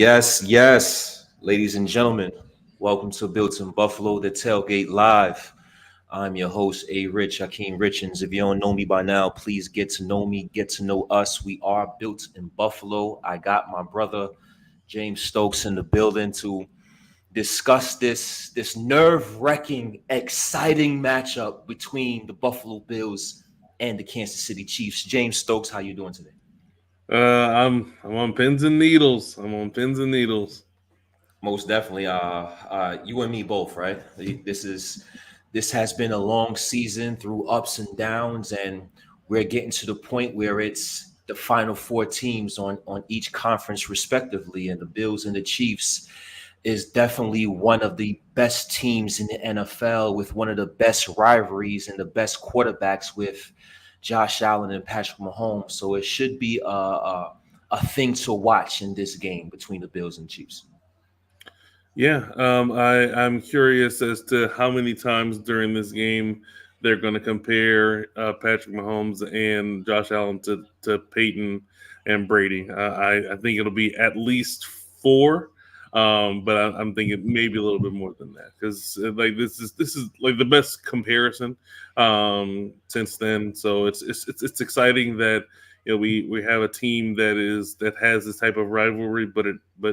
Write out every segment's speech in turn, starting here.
Yes, ladies and gentlemen, welcome to Built in Buffalo, the Tailgate Live. I'm your host, Arich Hakeem Richens. If you don't know me by now, please get to know me, get to know us. We are Built in Buffalo. I got my brother James Stokes in the building to discuss this nerve-wracking, exciting matchup between the Buffalo Bills and the Kansas City Chiefs. James Stokes, how you doing today? I'm on pins and needles. I'm on pins and needles. Most definitely. You and me both, right? This has been a long season through ups and downs, and we're getting to the point where it's the final four teams on each conference, respectively, and the Bills and the Chiefs is definitely one of the best teams in the NFL with one of the best rivalries and the best quarterbacks with Josh Allen and Patrick Mahomes. So it should be a thing to watch in this game between the Bills and Chiefs. Yeah, I'm curious as to how many times during this game they're going to compare Patrick Mahomes and Josh Allen to Peyton and Brady. I think it'll be at least four, but I'm thinking maybe a little bit more than that because like this is like the best comparison since then. So it's exciting that we have a team that has this type of rivalry, but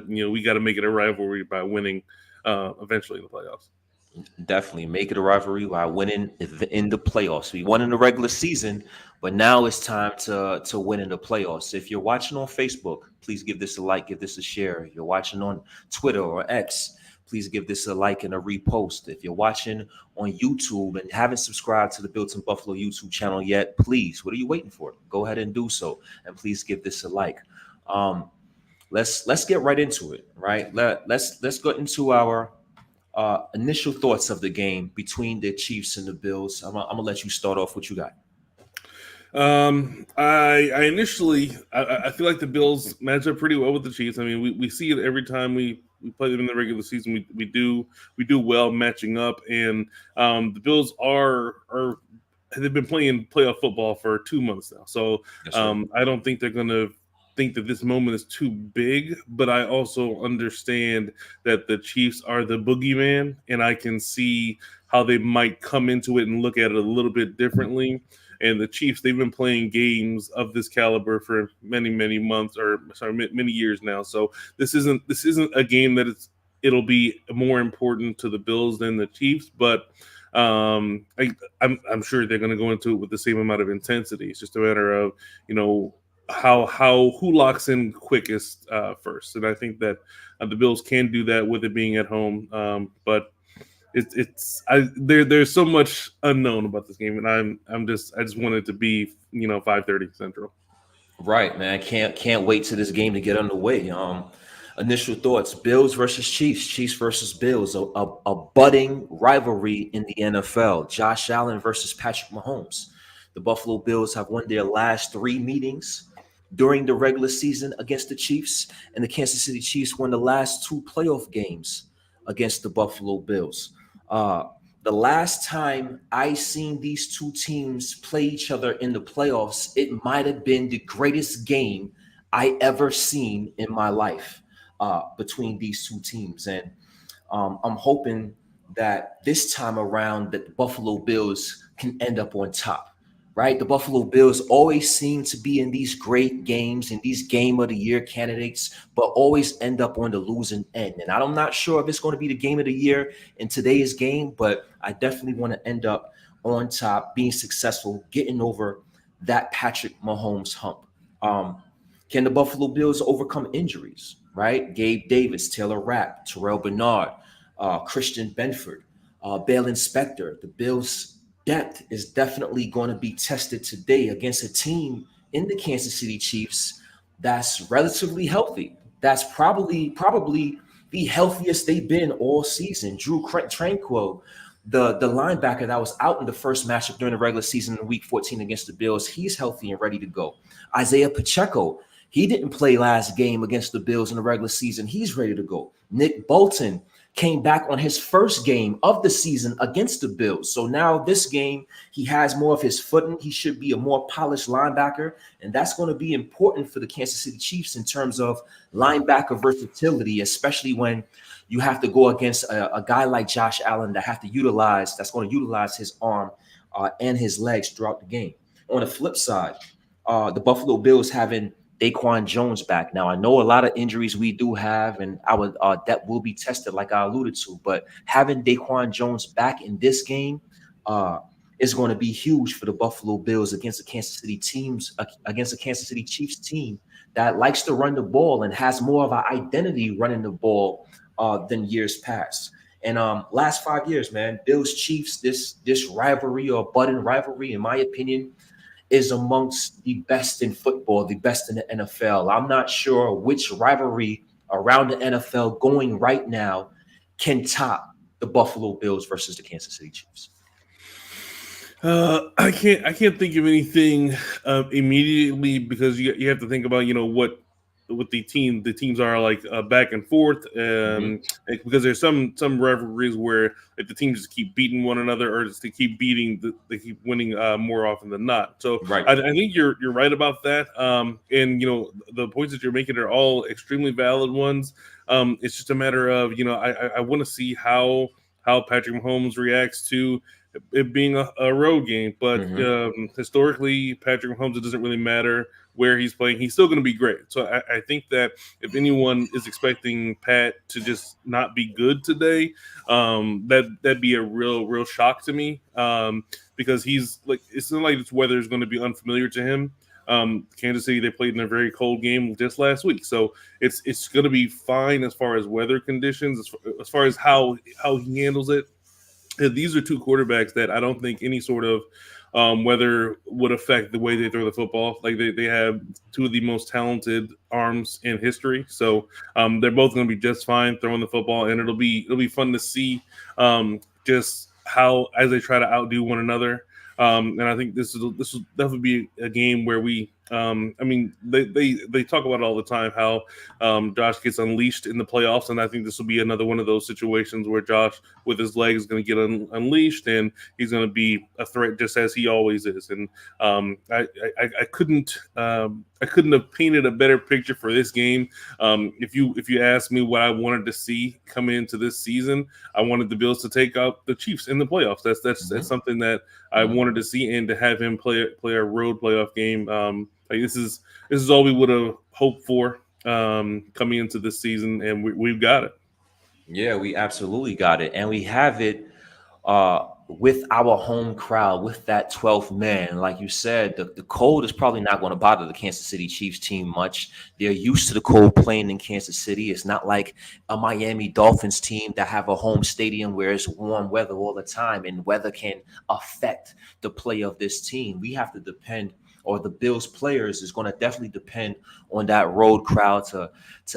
we got to make it a rivalry by winning eventually in the playoffs. Definitely make it a rivalry by winning in the playoffs. We won in the regular season, but now it's time to win in the playoffs. If you're watching on Facebook, please give this a like, give this a share. If you're watching on Twitter or X, please give this a like and a repost. If you're watching on YouTube and haven't subscribed to the Built in Buffalo YouTube channel yet, please, what are you waiting for? Go ahead and do so, and please give this a like. Um, let's get right into it. Right, let's go into our initial thoughts of the game between the Chiefs and the Bills. I'm gonna let you start off. What you got? I initially I feel like the Bills match up pretty well with the Chiefs. I mean, we see it every time we play them in the regular season. We do well matching up, and the Bills are they've been playing playoff football for 2 months now. So Yes, sir. I don't think they're going to think that this moment is too big, but I also understand that the Chiefs are the boogeyman, and I can see how they might come into it and look at it a little bit differently. And the Chiefs, they've been playing games of this caliber for many months, or sorry, many years now. So this isn't a game that it'll be more important to the Bills than the Chiefs, but I'm sure they're going to go into it with the same amount of intensity. It's just a matter of how who locks in quickest first, and I think that the Bills can do that with it being at home. But there's so much unknown about this game, and I just want it to be 5:30 Central. Right, man. Can't wait to this game to get underway. Initial thoughts: Bills versus Chiefs, Chiefs versus Bills, a budding rivalry in the NFL. Josh Allen versus Patrick Mahomes. The Buffalo Bills have won their last three meetings during the regular season against the Chiefs, and the Kansas City Chiefs won the last two playoff games against the Buffalo Bills. Uh, the last time I seen these two teams play each other in the playoffs, it might have been the greatest game I ever seen in my life between these two teams, and I'm hoping that this time around that the Buffalo Bills can end up on top. Right, the Buffalo Bills always seem to be in these great games and these game of the year candidates, but always end up on the losing end. And I'm not sure if it's going to be the game of the year in today's game, but I definitely want to end up on top, being successful, getting over that Patrick Mahomes hump. Um, can the Buffalo Bills overcome injuries? Right, Gabe Davis, Taylor Rapp, Terrell Bernard, Christian Benford, Bale Inspector. The Bills' depth is definitely going to be tested today against a team in the Kansas City Chiefs that's relatively healthy. That's probably the healthiest they've been all season. Drew Tranquil, the linebacker that was out in the first matchup during the regular season in Week 14 against the Bills, he's healthy and ready to go. Isaiah Pacheco, he didn't play last game against the Bills in the regular season. He's ready to go. Nick Bolton, came back on his first game of the season against the Bills. So now this game, he has more of his footing. He should be a more polished linebacker, and that's going to be important for the Kansas City Chiefs in terms of linebacker versatility, especially when you have to go against a guy like Josh Allen that's going to utilize his arm and his legs throughout the game. On the flip side, the Buffalo Bills having Daquan Jones back. Now, I know a lot of injuries we do have, and our that will be tested, like I alluded to. But having Daquan Jones back in this game is going to be huge for the Buffalo Bills against the against the Kansas City Chiefs team that likes to run the ball and has more of an identity running the ball than years past. And last 5 years, man, Bills Chiefs, this rivalry or budding rivalry, in my opinion, is amongst the best in football, the best in the NFL. I'm not sure which rivalry around the NFL going right now can top the Buffalo Bills versus the Kansas City Chiefs. I can't think of anything immediately, because you have to think about what the teams are like back and forth, because there's some rivalries where like the teams just keep beating one another, or just they keep winning more often than not. So Right. I think you're right about that, and the points that you're making are all extremely valid ones. It's just a matter of I want to see how Patrick Mahomes reacts to it being a road game, but historically, Patrick Mahomes, it doesn't really matter where he's playing. He's still going to be great. So I think that if anyone is expecting Pat to just not be good today, that'd be a real shock to me, because he's like, it's not like this weather is going to be unfamiliar to him. Kansas City, they played in a very cold game just last week, so it's going to be fine as far as weather conditions, as far as how he handles it. These are two quarterbacks that I don't think any sort of weather would affect the way they throw the football. Like they have two of the most talented arms in history, so they're both going to be just fine throwing the football, and it'll be fun to see just how as they try to outdo one another. And I think this will definitely be a game where we. They talk about it all the time how Josh gets unleashed in the playoffs, and I think this will be another one of those situations where Josh, with his legs, is going to get unleashed, and he's going to be a threat just as he always is. And I couldn't have painted a better picture for this game. If you asked me what I wanted to see come into this season, I wanted the Bills to take out the Chiefs in the playoffs. That's something that I wanted to see, and to have him play a road playoff game. Like this is all we would have hoped for coming into this season, and we've got it. Yeah, we absolutely got it, and we have it with our home crowd, with that 12th man. Like you said, the cold is probably not going to bother the Kansas City Chiefs team much. They're used to the cold playing in Kansas City. It's not like a Miami Dolphins team that have a home stadium where it's warm weather all the time, and weather can affect the play of this team. We have to depend, or the Bills players is going to definitely depend on that road crowd to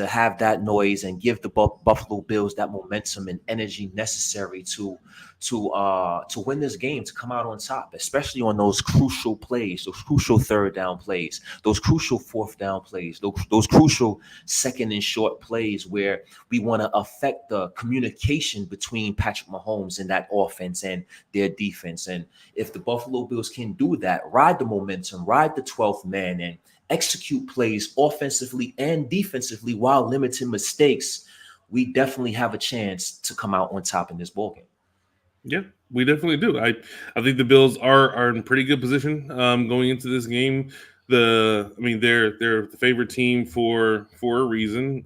have that noise and give the Buffalo Bills that momentum and energy necessary to win this game, to come out on top, especially on those crucial plays, those crucial third down plays, those crucial fourth down plays, those crucial second and short plays where we want to affect the communication between Patrick Mahomes and that offense and their defense. And if the Buffalo Bills can do that, ride the momentum, ride the 12th man, and execute plays offensively and defensively while limiting mistakes, we definitely have a chance to come out on top in this ball game. Yeah, we definitely do. I think the Bills are in pretty good position going into this game. They're the favorite team for a reason.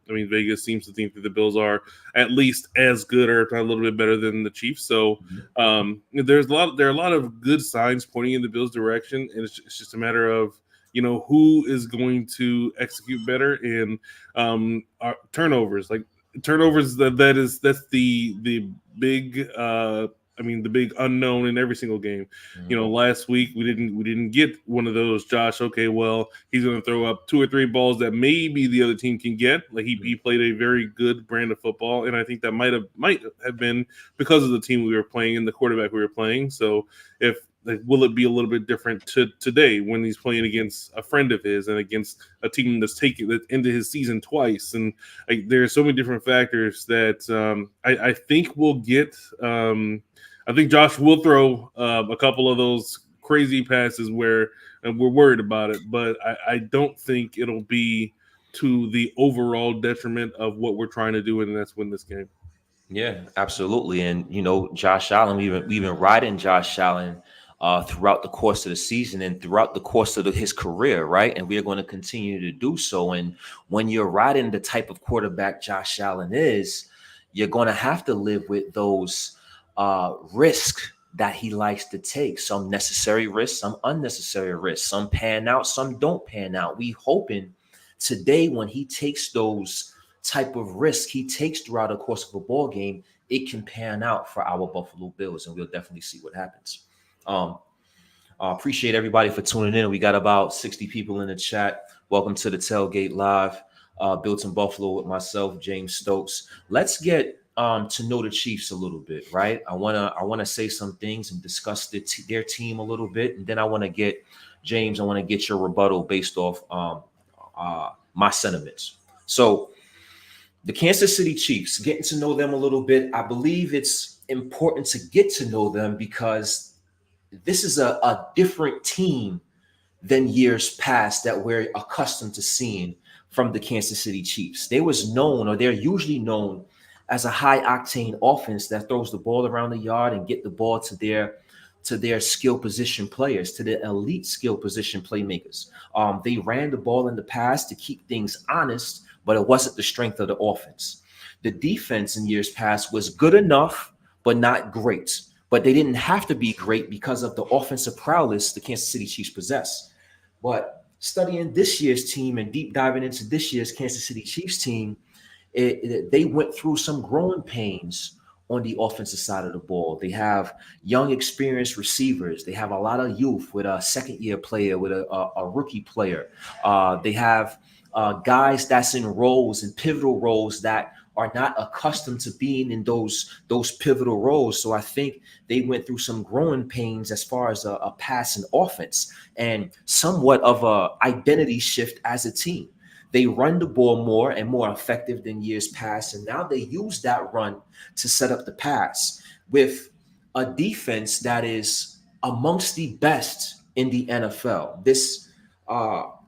Vegas seems to think that the Bills are at least as good, or if not a little bit better than the Chiefs. So there are a lot of good signs pointing in the Bills' direction, and it's just a matter of who is going to execute better in turnovers. Like turnovers, that's the big the big unknown in every single game. Last week we didn't get one of those. Josh, okay, well, he's going to throw up 2 or 3 balls that maybe the other team can get. Like he played a very good brand of football, and I think that might have been because of the team we were playing and the quarterback we were playing. So if like, will it be a little bit different today when he's playing against a friend of his and against a team that's taking that into his season twice? And like, there's so many different factors that I think we'll get. I think Josh will throw a couple of those crazy passes where we're worried about it, but I don't think it'll be to the overall detriment of what we're trying to do, and that's win this game. Yeah, absolutely. And Josh Allen, we've been riding Josh Allen throughout the course of the season and throughout the course of his career, right? And we are going to continue to do so. And when you're riding the type of quarterback Josh Allen is, you're going to have to live with those risks that he likes to take. Some necessary risks, some unnecessary risks. Some pan out, some don't pan out. We hoping today when he takes those type of risk he takes throughout the course of a ball game, it can pan out for our Buffalo Bills, and we'll definitely see what happens. Appreciate everybody for tuning in. We got about 60 people in the chat. Welcome to the Tailgate Live, Built in Buffalo with myself, James Stokes. Let's get to know the Chiefs a little bit, right? I wanna say some things and discuss their team a little bit, and then I want to get James. I want to get your rebuttal based off my sentiments. So, the Kansas City Chiefs, getting to know them a little bit. I believe it's important to get to know them because this is a different team than years past that we're accustomed to seeing from the Kansas City Chiefs. They're usually known as a high octane offense that throws the ball around the yard and get the ball to their skill position players, to the elite skill position playmakers. They ran the ball in the past to keep things honest, but it wasn't the strength of the offense. The defense in years past was good enough, but not great. But they didn't have to be great because of the offensive prowess the Kansas City Chiefs possess. But studying this year's team and deep diving into this year's Kansas City Chiefs team, they went through some growing pains on the offensive side of the ball. They have young, experienced receivers. They have a lot of youth with a second-year player, with a rookie player. They have guys that's in roles and pivotal roles that are not accustomed to being in those pivotal roles. So I think they went through some growing pains as far as a passing offense and somewhat of a identity shift as a team. They run the ball more and more effective than years past, and now they use that run to set up the pass with a defense that is amongst the best in the NFL. This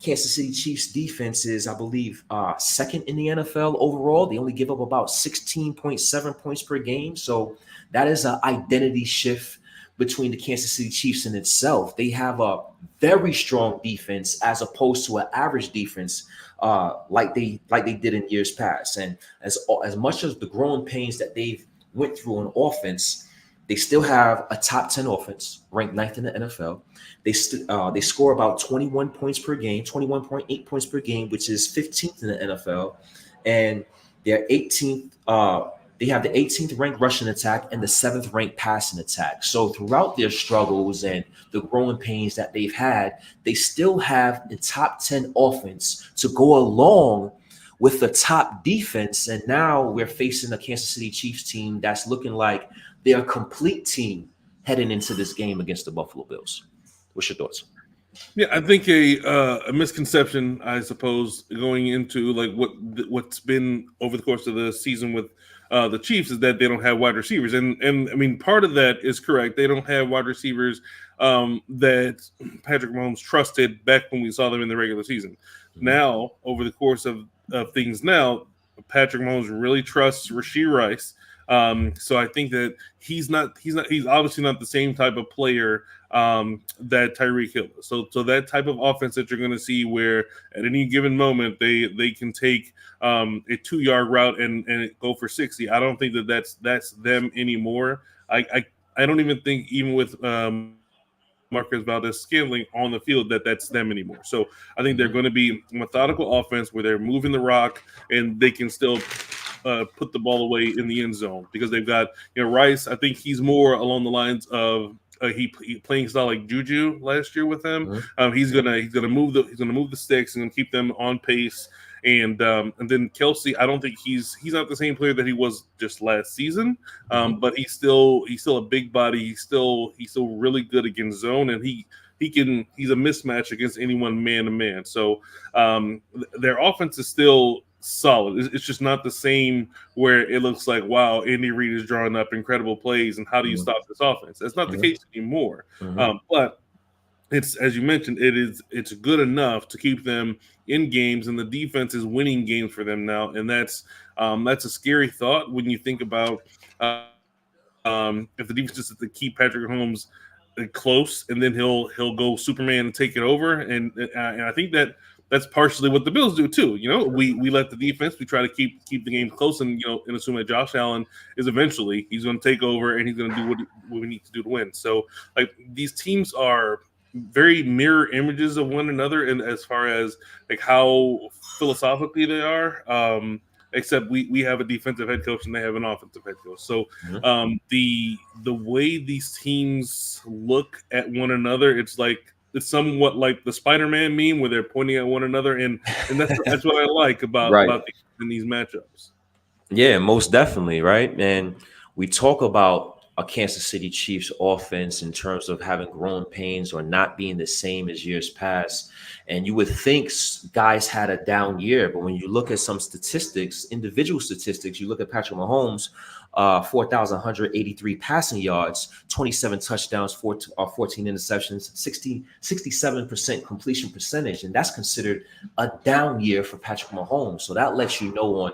Kansas City Chiefs defense is, I believe, second in the NFL overall. They only give up about 16.7 points per game. So that is an identity shift between the Kansas City Chiefs in itself. They have a very strong defense as opposed to an average defense like they did in years past. And as much as the growing pains that they've went through on offense, they still have a top 10 offense, ranked 9th in the NFL. They score about 21 points per game, 21.8 points per game, which is 15th in the NFL. And they're 18th. They have the 18th ranked rushing attack and the 7th ranked passing attack. So throughout their struggles and the growing pains that they've had, they still have the top 10 offense to go along with the top defense. And now we're facing a Kansas City Chiefs team that's looking like they're a complete team heading into this game against the Buffalo Bills. What's your thoughts? Yeah, I think a misconception, I suppose, going into like what's been over the course of the season with the Chiefs is that they don't have wide receivers, and I mean part of that is correct. They don't have wide receivers that Patrick Mahomes trusted back when we saw them in the regular season. Mm-hmm. Now, over the course of things, now Patrick Mahomes really trusts Rashee Rice. So I think that he's obviously not the same type of player that Tyreek Hill is. So that type of offense that you're going to see where at any given moment they can take a 2-yard route and go for 60. I don't think that's them anymore. I don't even think even with Marcus Valdez-Scantling on the field that's them anymore. So I think they're going to be methodical offense where they're moving the rock and they can still put the ball away in the end zone because they've got Rice. I think he's more along the lines of he playing style like Juju last year with them. Mm-hmm. He's gonna move the sticks and keep them on pace And then Kelsey, I don't think he's not the same player that he was just last season, but he's still a big body. He's still really good against zone, and he's a mismatch against anyone man to man. So their offense is still solid. It's just not the same where it looks like, wow, Andy Reid is drawing up incredible plays, and how do you stop this offense? That's not the case anymore. But it's, as you mentioned, it's good enough to keep them in games, and the defense is winning games for them now, and that's a scary thought when you think about if the defense is to keep Patrick Mahomes close, and then he'll go Superman and take it over, and I think that's partially what the Bills do too. We let the defense, we try to keep the game close, and and assume that Josh Allen is eventually he's going to take over and he's going to do what we need to do to win. So like these teams are very mirror images of one another, and as far as like how philosophically they are. Except we have a defensive head coach and they have an offensive head coach. So the way these teams look at one another, it's somewhat like the Spider-Man meme where they're pointing at one another, and that's what I like about these matchups. Yeah, most definitely, right? And we talk about a Kansas City Chiefs offense in terms of having growing pains or not being the same as years past. And you would think guys had a down year, but when you look at some statistics, individual statistics, you look at Patrick Mahomes, 4,183 passing yards, 27 touchdowns, 14 interceptions, 67% completion percentage. And that's considered a down year for Patrick Mahomes. So that lets you know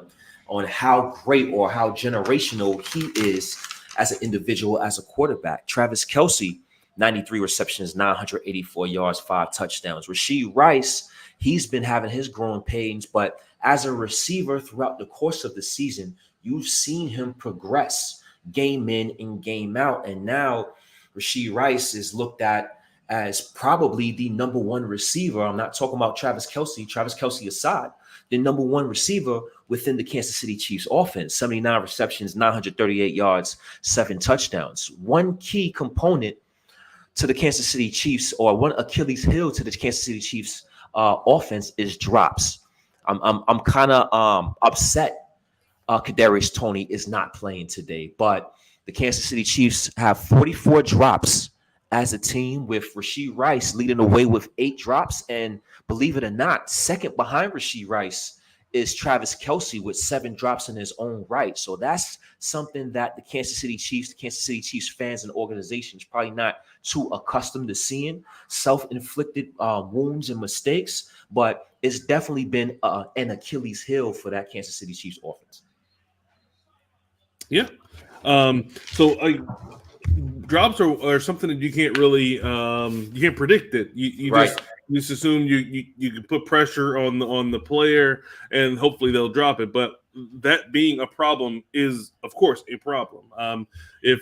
on how great or how generational he is as an individual, as a quarterback. Travis Kelce, 93 receptions, 984 yards, 5 touchdowns. Rashee Rice, he's been having his growing pains, but as a receiver throughout the course of the season, you've seen him progress game in and game out. And now Rashee Rice is looked at as probably the number one receiver. I'm not talking about Travis Kelce aside, the number one receiver within the Kansas City Chiefs offense. 79 receptions, 938 yards, 7 touchdowns. One key component to the Kansas City Chiefs, or one Achilles heel to the Kansas City Chiefs offense, is drops. I'm kind of upset Kadarius Toney is not playing today, but the Kansas City Chiefs have 44 drops as a team, with Rashee Rice leading the way with 8 drops. And believe it or not, second behind Rashee Rice is Travis Kelce with 7 drops in his own right. So that's something that the Kansas City Chiefs fans and organizations probably not too accustomed to seeing. Self-inflicted wounds and mistakes, but it's definitely been an Achilles heel for that Kansas City Chiefs offense. Yeah. So drops are something that you can't really you can't predict it. You just assume you can put pressure on the player and hopefully they'll drop it. But that being a problem is, of course, a problem. If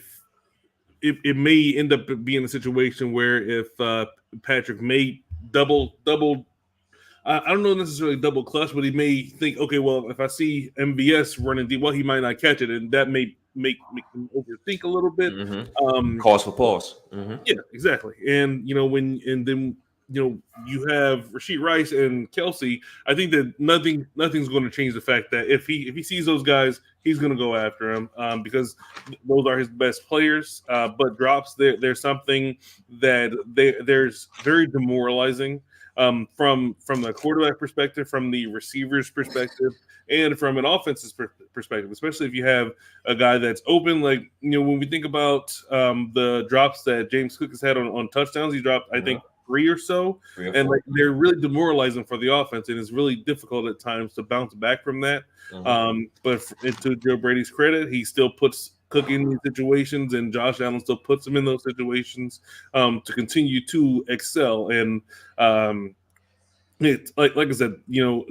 it may end up being a situation where if Patrick may double. I don't know necessarily double clutch, but he may think, okay, well, if I see MVS running deep, well, he might not catch it, and that may make him overthink a little bit. Cause for pause. Yeah, exactly. And then you have Rashee Rice and Kelce. I think that nothing's going to change the fact that if he sees those guys, he's going to go after them because those are his best players. But drops, there's something that there's very demoralizing. From the quarterback perspective, from the receiver's perspective, and from an offense's perspective, especially if you have a guy that's open. Like, when we think about the drops that James Cook has had on touchdowns, he dropped, I think, 3 or so. And like, they're really demoralizing for the offense, and it's really difficult at times to bounce back from that. But to Joe Brady's credit, he still puts Cook in these situations, and Josh Allen still puts him in those situations to continue to excel. And it's like I said,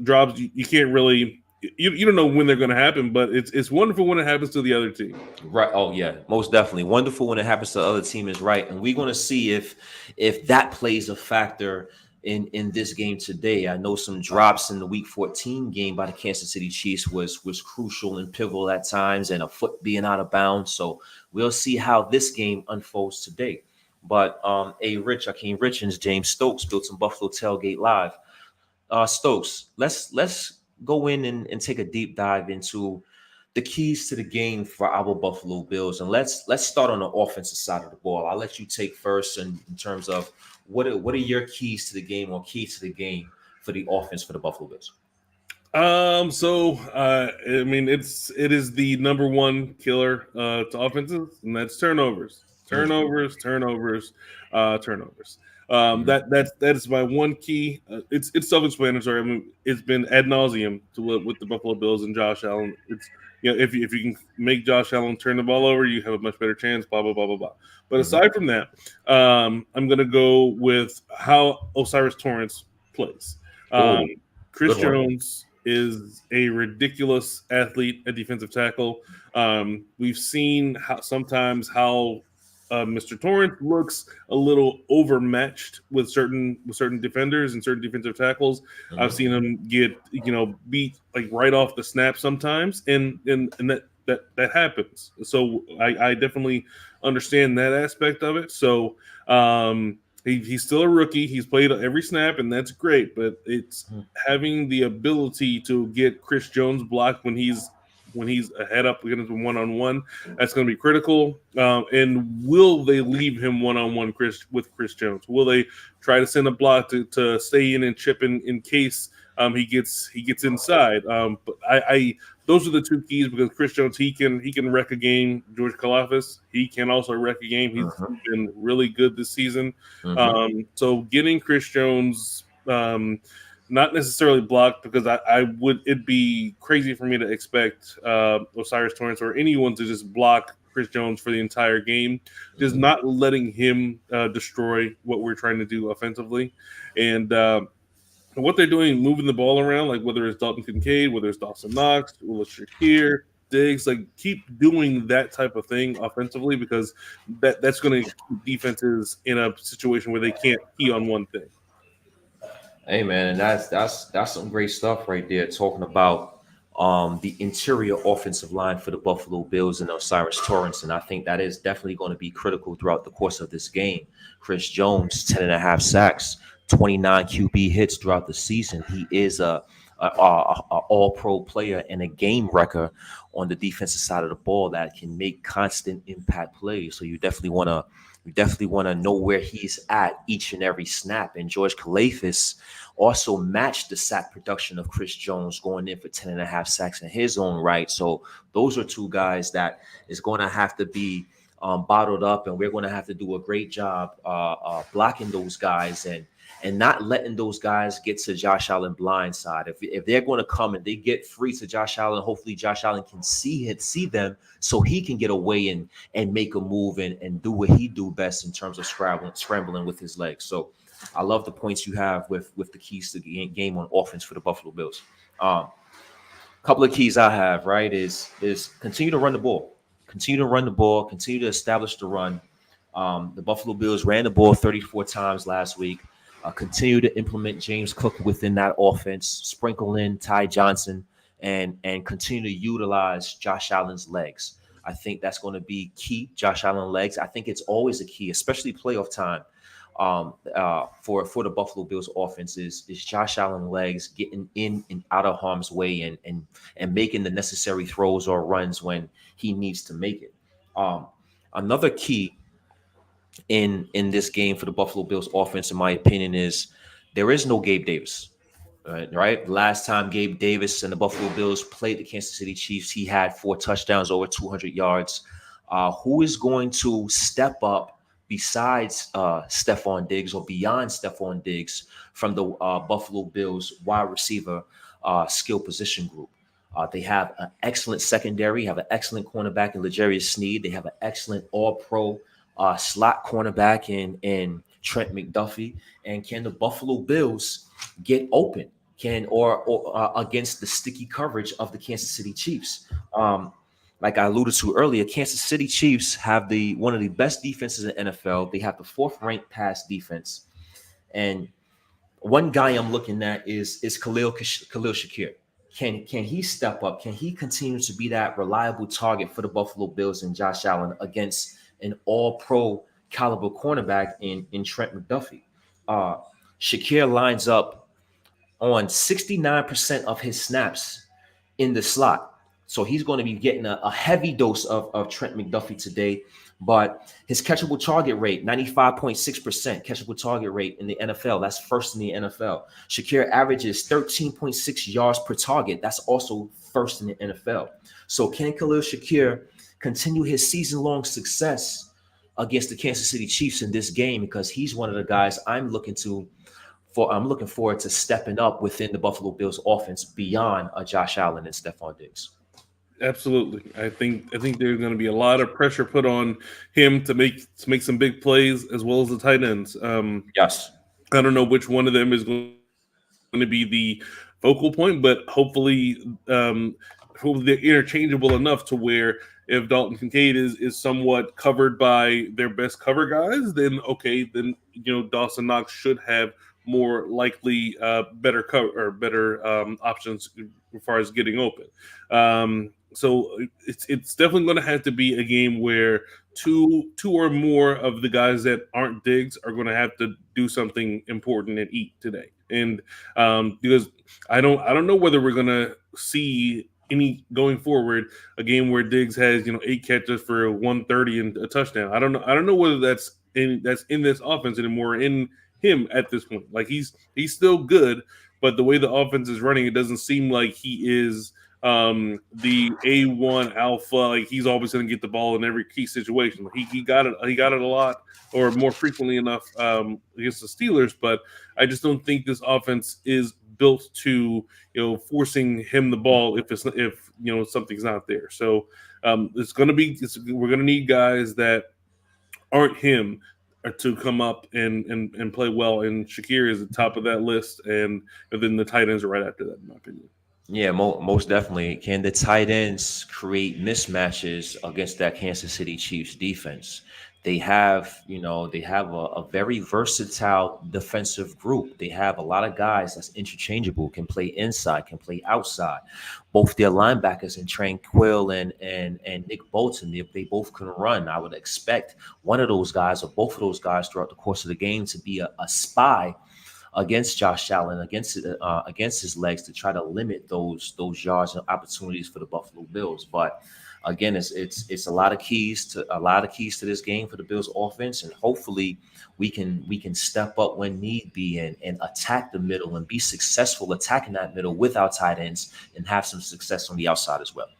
drops, you can't really you don't know when they're going to happen, but it's wonderful when it happens to the other team. Right. Oh yeah, most definitely wonderful when it happens to the other team is right, and we're going to see if that plays a factor in this game today. I know some drops in the Week 14 game by the Kansas City Chiefs was crucial and pivotal at times, and a foot being out of bounds. So we'll see how this game unfolds today. But Akeem Richards, James Stokes, Built in Buffalo Tailgate Live. Stokes, let's go in and take a deep dive into the keys to the game for our Buffalo Bills. And let's start on the offensive side of the ball. I'll let you take first in terms of what are your keys to the game or keys to the game for the offense for the Buffalo Bills. I mean, it is the number one killer to offenses, and that's turnovers, turnovers, turnovers, turnovers. That is my one key. It's self-explanatory. I mean, it's been ad nauseum to with the Buffalo Bills and Josh Allen. It's if you can make Josh Allen turn the ball over, you have a much better chance. Blah blah blah blah blah. But aside from that, I'm gonna go with how Osiris Torrance plays. Oh, Chris good one. Jones is a ridiculous athlete at defensive tackle. We've seen how Mr. Torrance looks a little overmatched with certain defenders and certain defensive tackles. I've seen him get beat like right off the snap sometimes, and that happens. So I definitely understand that aspect of it. So he's still a rookie. He's played every snap, and that's great. But it's having the ability to get Chris Jones blocked when he's ahead up against him one-on-one. That's going to be critical. And will they leave him one-on-one with Chris Jones? Will they try to send a block to stay in and chip in case he gets inside? But I those are the two keys, because Chris Jones, he can wreck a game. George Kalafis, he can also wreck a game. He's been really good this season. So getting Chris Jones, not necessarily blocked, because it'd be crazy for me to expect Osiris Torrance or anyone to just block Chris Jones for the entire game. Just not letting him destroy what we're trying to do offensively. And what they're doing, moving the ball around, like whether it's Dalton Kincaid, whether it's Dawson Knox, Willis Shakir, Diggs, like keep doing that type of thing offensively, because that's going to keep defenses in a situation where they can't key on one thing. Hey man, and that's some great stuff right there. Talking about the interior offensive line for the Buffalo Bills and Osiris Torrance, and I think that is definitely going to be critical throughout the course of this game. Chris Jones, 10.5 sacks, 29 QB hits throughout the season. He is a all-pro player and a game wrecker on the defensive side of the ball that can make constant impact plays. So you definitely want to know where he's at each and every snap. And George Kalafis also matched the sack production of Chris Jones, going in for 10.5 sacks in his own right. So those are two guys that is going to have to be bottled up, and we're going to have to do a great job blocking those guys and not letting those guys get to Josh Allen blindside. If they're going to come and they get free to Josh Allen, hopefully Josh Allen can see them so he can get away and make a move and do what he do best in terms of scrambling with his legs. So I love the points you have with the keys to the game on offense for the Buffalo Bills. Couple of keys I have, right, is continue to run the ball. Continue to run the ball. Continue to establish the run. The Buffalo Bills ran the ball 34 times last week. Continue to implement James Cook within that offense. Sprinkle in Ty Johnson and continue to utilize Josh Allen's legs. I think that's going to be key. Josh Allen legs. I think it's always a key, especially playoff time. For the Buffalo Bills offense is Josh Allen legs getting in and out of harm's way and making the necessary throws or runs when he needs to make it. Another key in this game for the Buffalo Bills offense, in my opinion, is there is no Gabe Davis. Right. Last time Gabe Davis and the Buffalo Bills played the Kansas City Chiefs, he had 4 touchdowns, over 200 yards. Who is going to step up besides Stephon Diggs or beyond Stephon Diggs from the Buffalo Bills wide receiver skill position group? They have an excellent secondary, have an excellent cornerback in L'Jarius Sneed. They have an excellent all-pro slot cornerback in Trent McDuffie. And can the Buffalo Bills get open or against the sticky coverage of the Kansas City Chiefs? Like I alluded to earlier, Kansas City Chiefs have one of the best defenses in the NFL. They have the 4th-ranked pass defense. And one guy I'm looking at is Khalil Shakir. Can he step up? Can he continue to be that reliable target for the Buffalo Bills and Josh Allen against an all-pro caliber cornerback in Trent McDuffie? Shakir lines up on 69% of his snaps in the slot. So he's going to be getting a heavy dose of Trent McDuffie today. But his catchable target rate, 95.6% catchable target rate in the NFL. That's first in the NFL. Shakir averages 13.6 yards per target. That's also first in the NFL. So can Khalil Shakir continue his season-long success against the Kansas City Chiefs in this game? Because he's one of the guys I'm looking forward to stepping up within the Buffalo Bills offense beyond Josh Allen and Stephon Diggs. Absolutely. I think there's going to be a lot of pressure put on him to make some big plays, as well as the tight ends. Yes. I don't know which one of them is going to be the focal point, but hopefully they're interchangeable enough to where if Dalton Kincaid is somewhat covered by their best cover guys, then Dawson Knox should have more likely better cover or better options as far as getting open. So it's definitely going to have to be a game where two or more of the guys that aren't Diggs are going to have to do something important and eat today. And because I don't know whether we're going to see any going forward a game where Diggs has 8 catches for 130 and a touchdown. I don't know whether that's in this offense anymore in him at this point. Like he's still good, but the way the offense is running, it doesn't seem like he is the A1 alpha. Like he's always going to get the ball in every key situation. He got it a lot or more frequently enough against the Steelers, but I just don't think this offense is built to forcing him the ball if something's not there. So we're going to need guys that aren't him to come up and play well. And Shakir is at the top of that list, and then the tight ends are right after that, in my opinion. Yeah, most definitely. Can the tight ends create mismatches against that Kansas City Chiefs defense? They have a very versatile defensive group. They have a lot of guys that's interchangeable, can play inside, can play outside. Both their linebackers in Tranquil and Nick Bolton, they both can run. I would expect one of those guys or both of those guys throughout the course of the game to be a spy against Josh Allen, against his legs, to try to limit those yards and opportunities for the Buffalo Bills. But again, it's a lot of keys to this game for the Bills offense, and hopefully we can step up when need be and attack the middle and be successful attacking that middle with our tight ends and have some success on the outside as well.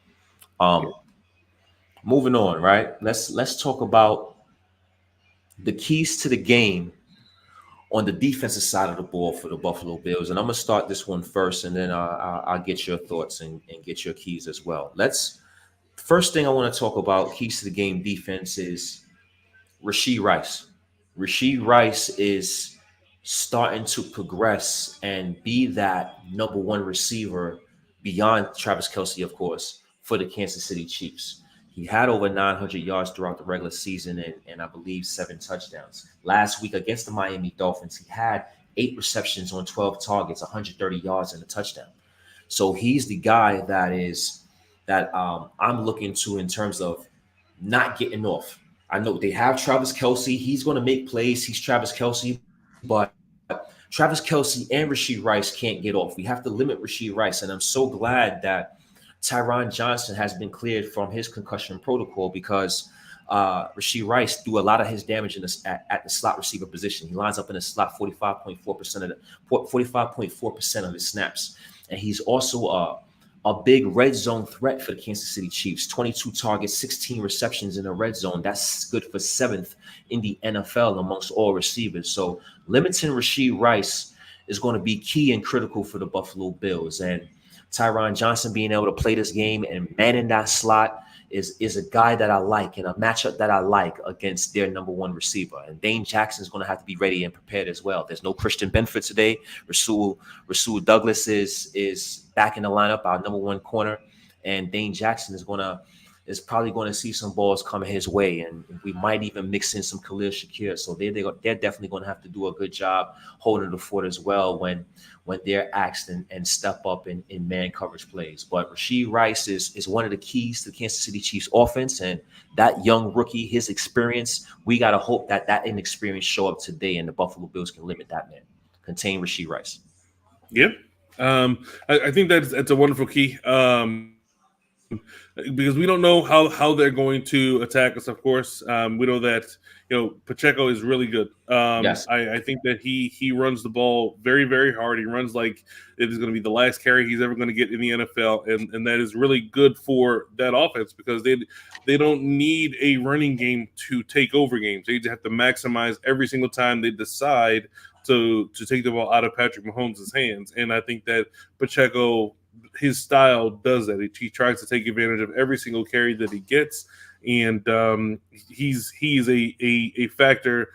Moving on, right? Let's talk about the keys to the game on the defensive side of the ball for the Buffalo Bills. And I'm going to start this one first, and then I'll get your thoughts and get your keys as well. First thing I want to talk about, keys to the game defense, is Rashee Rice. Rashee Rice is starting to progress and be that number one receiver beyond Travis Kelce, of course, for the Kansas City Chiefs. He had over 900 yards throughout the regular season and I believe 7 touchdowns. Last week against the Miami Dolphins, he had 8 receptions on 12 targets, 130 yards and a touchdown. So he's the guy that I'm looking to in terms of not getting off. I know they have Travis Kelce. He's going to make plays. He's Travis Kelce, but Travis Kelce and Rashee Rice can't get off. We have to limit Rashee Rice, and I'm so glad that Tyron Johnson has been cleared from his concussion protocol, because Rashee Rice do a lot of his damage at the slot receiver position. He lines up in the slot 45.4% of his snaps, and he's also a big red zone threat for the Kansas City Chiefs. 22 targets, 16 receptions in the red zone. That's good for 7th in the NFL amongst all receivers. So limiting Rashee Rice is going to be key and critical for the Buffalo Bills. And Tyron Johnson being able to play this game and man in that slot is a guy that I like, and a matchup that I like against their number one receiver. And Dane Jackson is going to have to be ready and prepared as well. There's no Christian Benford today. Rasul Douglas is back in the lineup, our number one corner, and Dane Jackson is probably going to see some balls coming his way, and we might even mix in some Khalil Shakir. So they're definitely going to have to do a good job holding the fort as well when they're asked and step up in man coverage plays. But Rashee Rice is one of the keys to the Kansas City Chiefs offense, and that young rookie, his experience, we got to hope that inexperience show up today and the Buffalo Bills can limit that man, contain Rashee Rice. Yeah, I think that's a wonderful key. Because we don't know how they're going to attack us. Of course, we know that Pacheco is really good. Yes. I think that he runs the ball very very hard. He runs like it is going to be the last carry he's ever going to get in the NFL, and that is really good for that offense because they don't need a running game to take over games. They just have to maximize every single time they decide to take the ball out of Patrick Mahomes' hands. And I think that Pacheco, his style does that. He tries to take advantage of every single carry that he gets, and he's a factor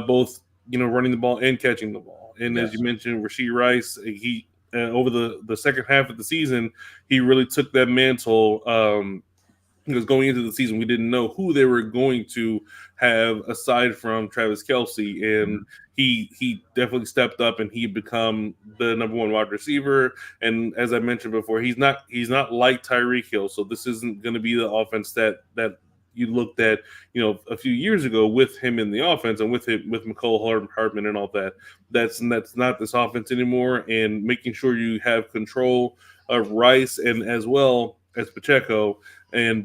both running the ball and catching the ball. And as Yes. you mentioned, Rashee Rice, he over the second half of the season, he really took that mantle. Because going into the season, we didn't know who they were going to have aside from Travis Kelce, and Mhm. he definitely stepped up and he become the number one wide receiver. And as I mentioned before, he's not like Tyreek Hill, so this isn't going to be the offense that you looked at a few years ago with him in the offense and with McCole Hardman and all that. That's not this offense anymore. And making sure you have control of Rice and as well as Pacheco. And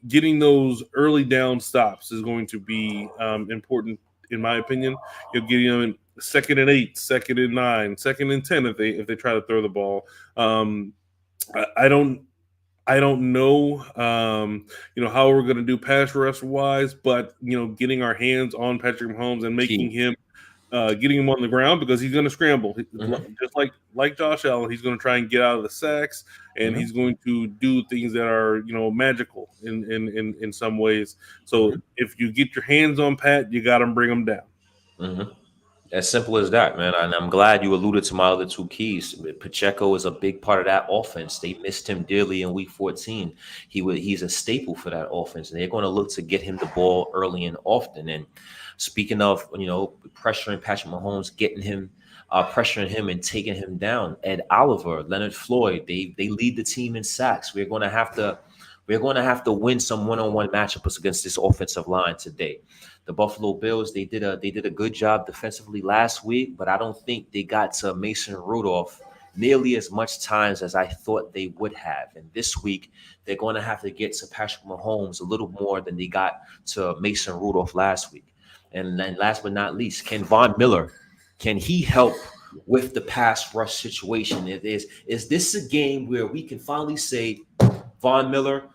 getting those early down stops is going to be important, in my opinion. Getting them in 2nd and 8, 2nd and 9, 2nd and 10 if they try to throw the ball. I don't know, how we're going to do pass rush wise, but getting our hands on Patrick Mahomes and making Key. him getting him on the ground because he's going to scramble. Hmm. Just like Josh Allen, he's going to try and get out of the sacks, and Hmm. he's going to do things that are magical in some ways. So Hmm. if you get your hands on Pat, you got to bring him down. Hmm. As simple as that, man. And I'm glad you alluded to my other two keys. Pacheco is a big part of that offense. They missed him dearly in week 14. He's a staple for that offense. And they're going to look to get him the ball early and often. And speaking of, pressuring Patrick Mahomes, getting him, pressuring him and taking him down, Ed Oliver, Leonard Floyd, they lead the team in sacks. We're going to have to win some one-on-one matchups against this offensive line today. The Buffalo Bills, they did a good job defensively last week, but I don't think they got to Mason Rudolph nearly as much times as I thought they would have. And this week, they're going to have to get to Patrick Mahomes a little more than they got to Mason Rudolph last week. And then last but not least, can Von Miller, can he help with the pass rush situation? Is this a game where we can finally say Von Miller,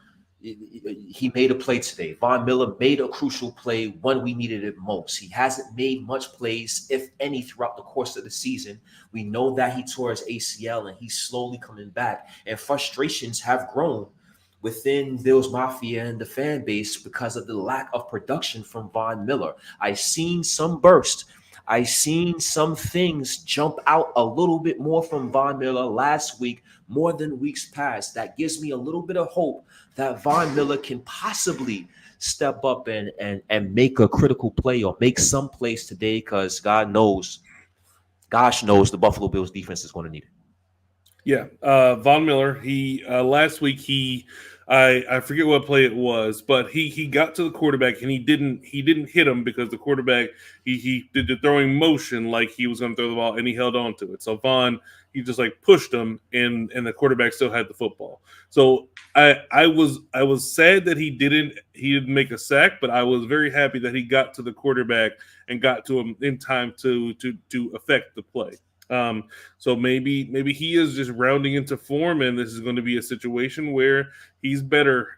he made a play today. Von Miller made a crucial play when we needed it most. He hasn't made much plays, if any, throughout the course of the season. We know that he tore his ACL and he's slowly coming back. And frustrations have grown within Bills Mafia and the fan base because of the lack of production from Von Miller. I seen some burst. I seen some things jump out a little bit more from Von Miller last week, more than weeks past. That gives me a little bit of hope that Von Miller can possibly step up and make a critical play or make some plays today, because gosh knows the Buffalo Bills defense is going to need it. Yeah, Von Miller. He last week I forget what play it was, but he got to the quarterback and he didn't hit him because the quarterback he did the throwing motion like he was going to throw the ball and he held on to it. So Von, he just like pushed him and the quarterback still had the football. So I was sad that he didn't make a sack, but I was very happy that he got to the quarterback and got to him in time to affect the play. So maybe he is just rounding into form, and this is going to be a situation where he's better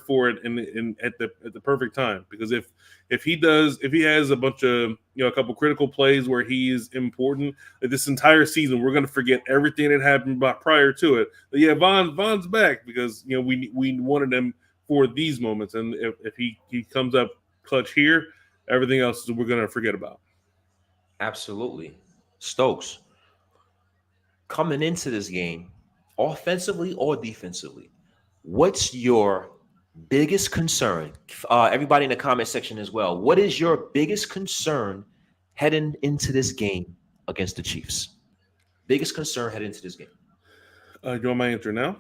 for it in at the perfect time. Because if he has a bunch of a couple critical plays where he is important, this entire season we're going to forget everything that happened prior to it. But yeah, Von's back because we wanted him for these moments, and if he comes up clutch here, everything else we're going to forget about. Absolutely. Stokes, coming into this game, offensively or defensively, what's your biggest concern? Everybody in the comment section as well. What is your biggest concern heading into this game against the Chiefs? Biggest concern heading into this game? Do you want my answer now?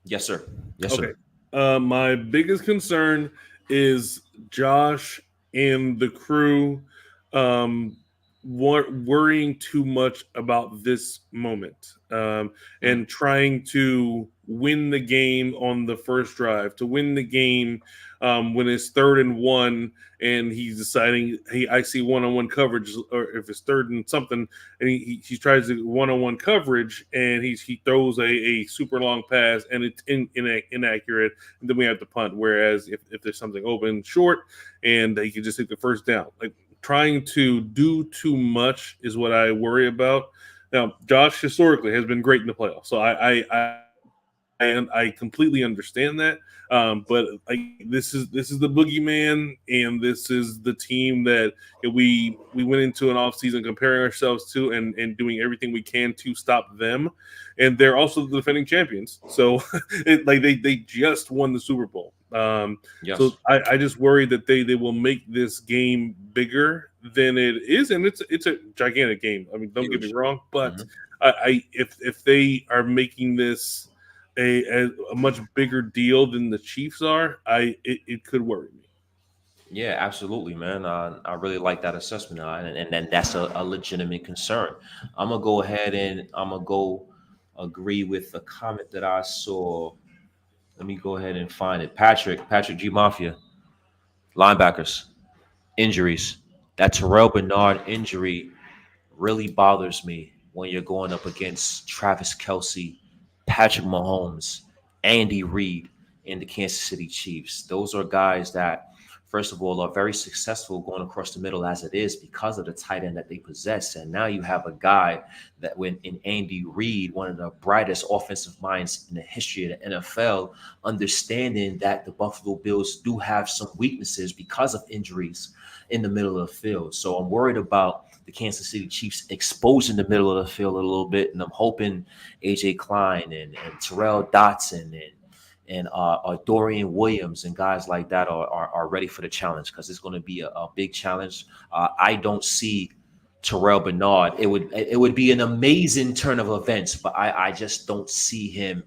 Yes, sir. Yes, Okay. sir. My biggest concern is Josh and the crew. Um, worrying too much about this moment, Mm. and trying to win the game on the first drive, to win the game when it's 3rd and 1, and he's deciding, hey, I see one-on-one coverage, or if it's 3rd and something, and he tries to one-on-one coverage, and he throws a super long pass, and it's inaccurate, and then we have to punt. Whereas if there's something open short, and they can just hit the first down, like trying to do too much is what I worry about. Now, Josh historically has been great in the playoffs, so I completely understand that. But like this is the boogeyman, and this is the team that we went into an offseason comparing ourselves to, and doing everything we can to stop them. And they're also the defending champions, so like they just won the Super Bowl. Yes. So I just worry that they will make this game bigger than it is, and it's a gigantic game. I mean, don't get me Huge. wrong, but Hmm. if they are making this a much bigger deal than the Chiefs are, it could worry me. Yeah, absolutely, man. I really like that assessment, and that's a legitimate concern. I'm gonna go ahead and I'm gonna go agree with the comment that I saw. Let me go ahead and find it. Patrick G Mafia, linebackers, injuries. That Terrell Bernard injury really bothers me when you're going up against Travis Kelsey, Patrick Mahomes, Andy Reid, and the Kansas City Chiefs. Those are guys that, first of all, are very successful going across the middle as it is because of the tight end that they possess. And now you have a guy that, when in Andy Reid, one of the brightest offensive minds in the history of the NFL, understanding that the Buffalo Bills do have some weaknesses because of injuries in the middle of the field. So I'm worried about the Kansas City Chiefs exposing the middle of the field a little bit, and I'm hoping AJ Klein and Terrell Dotson and Dorian Williams and guys like that are ready for the challenge, because it's going to be a big challenge. I don't see Terrell Bernard. It would be an amazing turn of events, but I just don't see him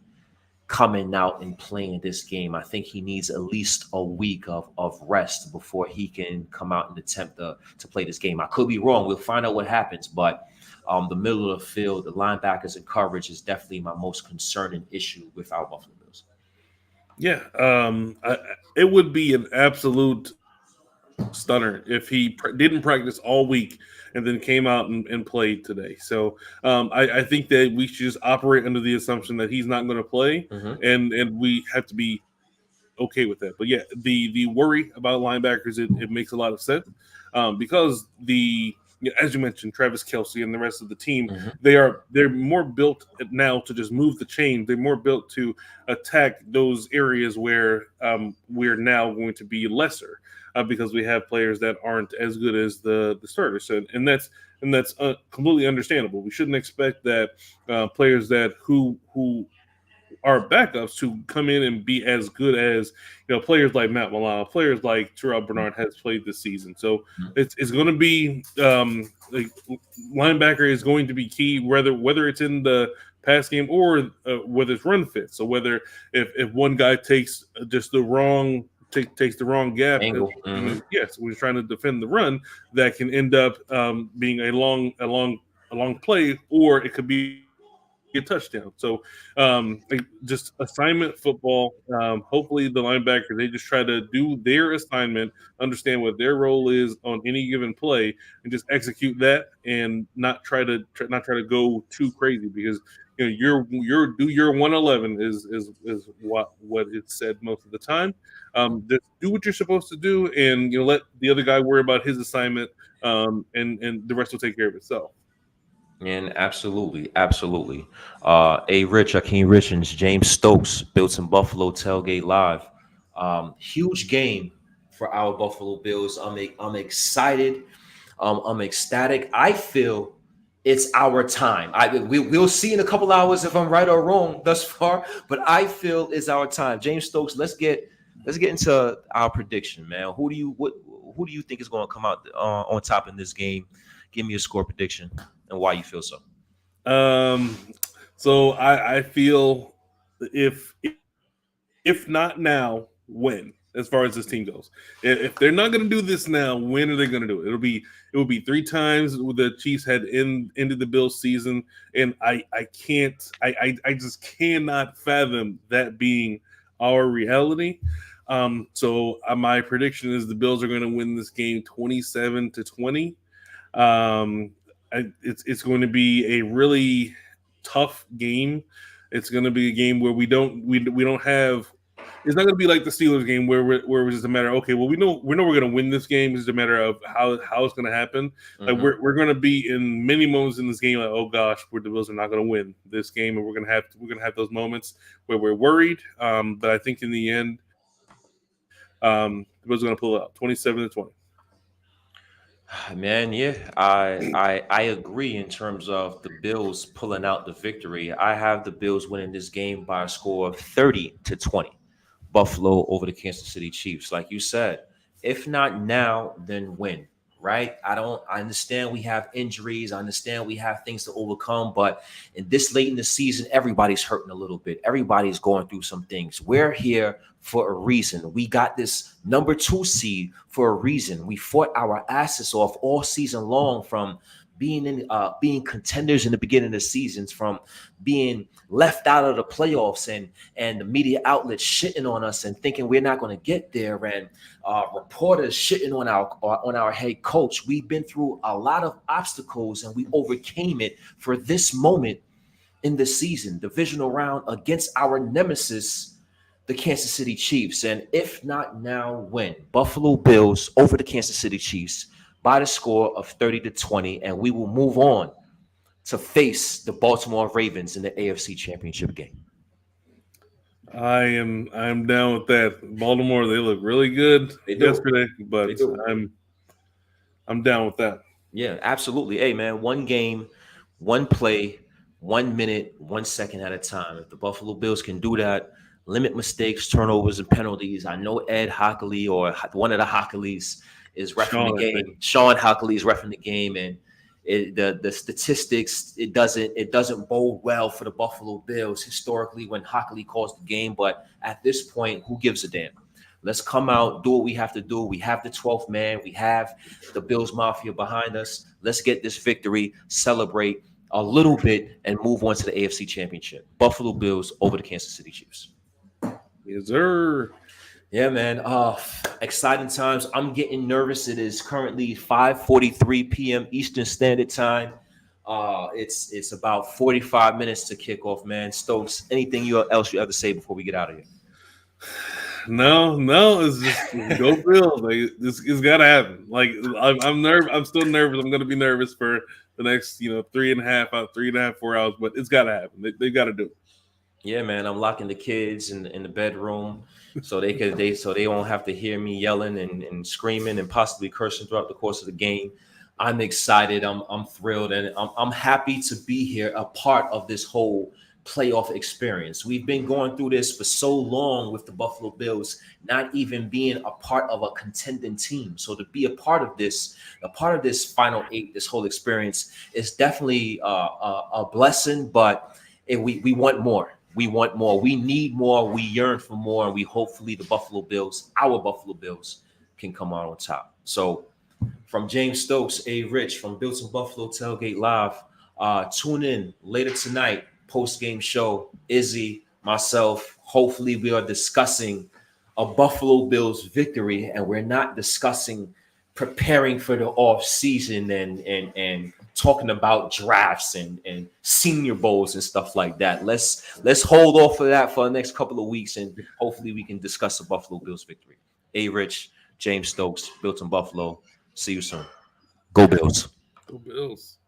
coming out and playing this game. I think he needs at least a week of rest before he can come out and attempt to play this game. I could be wrong. We'll find out what happens. But the middle of the field, the linebackers and coverage is definitely my most concerning issue with our Buffalo Bills. Yeah, it would be an absolute stunner if he didn't practice all week and then came out and played today. So I think that we should just operate under the assumption that he's not going to play, Hmm. and we have to be okay with that. But yeah, the worry about linebackers, it makes a lot of sense, because as you mentioned, Travis Kelsey and the rest of the team, Hmm. they're more built now to just move the chain. They're more built to attack those areas where we're now going to be lesser, because we have players that aren't as good as the starters. So, and that's completely understandable. We shouldn't expect that players that who our backups to come in and be as good as players like Matt Milano, players like Terrell Bernard has played this season. So it's going to be like linebacker is going to be key, whether it's in the pass game or whether it's run fit. So whether if one guy takes just the wrong takes the wrong gap, Angle. Hmm. yes, we're trying to defend the run, that can end up being a long play, or it could be a touchdown. So just assignment football. Hopefully the linebackers, they just try to do their assignment, understand what their role is on any given play, and just execute that, and not try to go too crazy, because your 111 is what it's said most of the time. Just do what you're supposed to do, and let the other guy worry about his assignment, and the rest will take care of itself. And absolutely, absolutely. A Rich, Akeem Richards, James Stokes, Built in Buffalo Tailgate Live. Huge game for our Buffalo Bills. I'm excited. I'm ecstatic. I feel it's our time. We'll see in a couple hours if I'm right or wrong thus far, but I feel it's our time. James Stokes, let's get into our prediction, man. Who do you think is going to come out on top in this game? Give me a score prediction and why you feel so. Um, so I feel if not now, when? as far as this team goes. If they're not going to do this now, when are they going to do it? It will be 3 times the Chiefs had ended the Bills season, and I just cannot fathom that being our reality. So my prediction is the Bills are going to win this game 27-20. It's going to be a really tough game. It's going to be a game where we don't have. It's not going to be like the Steelers game where it was just a matter of, okay, well, we know we're going to win this game. It's just a matter of how it's going to happen. Like we're going to be in many moments in this game like, oh gosh, the Bills are not going to win this game, and we're going to have those moments where we're worried. But I think in the end, the Bills are going to pull it out 27-20. Man, yeah, I agree in terms of the Bills pulling out the victory. I have the Bills winning this game by a score of 30-20. Buffalo over the Kansas City Chiefs. Like you said, if not now, then when? Right? I understand we have injuries. I understand we have things to overcome, but in this late in the season, everybody's hurting a little bit. Everybody's going through some things. We're here for a reason. We got this number 2 seed for a reason. We fought our asses off all season long, from being contenders in the beginning of the seasons, from being left out of the playoffs, and the media outlets shitting on us and thinking we're not going to get there, and reporters shitting on our head coach. We've been through a lot of obstacles, and we overcame it for this moment in the season, divisional round against our nemesis, the Kansas City Chiefs. And if not now, when? Buffalo Bills over the Kansas City Chiefs by the score of 30-20, and we will move on to face the Baltimore Ravens in the AFC Championship game. I'm down with that. Baltimore, they look really good yesterday, but I'm down with that. Yeah, absolutely. Hey, man, one game, one play, 1 minute, 1 second at a time. If the Buffalo Bills can do that, limit mistakes, turnovers, and penalties. I know Ed Hockley, or one of the Hockleys, is reffing the game. Sean Hockley is reffing the game, and the statistics, it doesn't bode well for the Buffalo Bills historically when Hockley calls the game. But at this point, who gives a damn? Let's come out, do what we have to do. We have the 12th man. We have the Bills Mafia behind us. Let's get this victory, celebrate a little bit, and move on to the AFC Championship. Buffalo Bills over the Kansas City Chiefs. Yes, sir. Yeah, man. Exciting times. I'm getting nervous. It is currently 5:43 p.m. Eastern Standard Time. It's about 45 minutes to kick off, man. Stokes, anything else you have to say before we get out of here? No, it's just go Bills. Like, it's gotta happen. Like, I'm nervous. I'm still nervous. I'm gonna be nervous for the next 3.5, 4 hours, but it's gotta happen. They gotta do it. Yeah, man. I'm locking the kids in the bedroom so they won't have to hear me yelling and screaming and possibly cursing throughout the course of the game. I'm excited. I'm thrilled, and I'm happy to be here, a part of this whole playoff experience. We've been going through this for so long with the Buffalo Bills not even being a part of a contending team. So to be a part of this final 8, this whole experience, is definitely a blessing. But we want more. We want more. We need more. We yearn for more. And hopefully the Buffalo Bills, our Buffalo Bills, can come out on top. So from James Stokes, Rich from Built in Buffalo Tailgate Live, tune in later tonight. Post-game show, Izzy, myself, hopefully we are discussing a Buffalo Bills victory, and we're not discussing preparing for the off season and talking about drafts and senior bowls and stuff like that. Let's hold off for that for the next couple of weeks, and hopefully we can discuss the Buffalo Bills victory. Rich, James Stokes, Built in Buffalo. See you soon. Go Bills. Go Bills.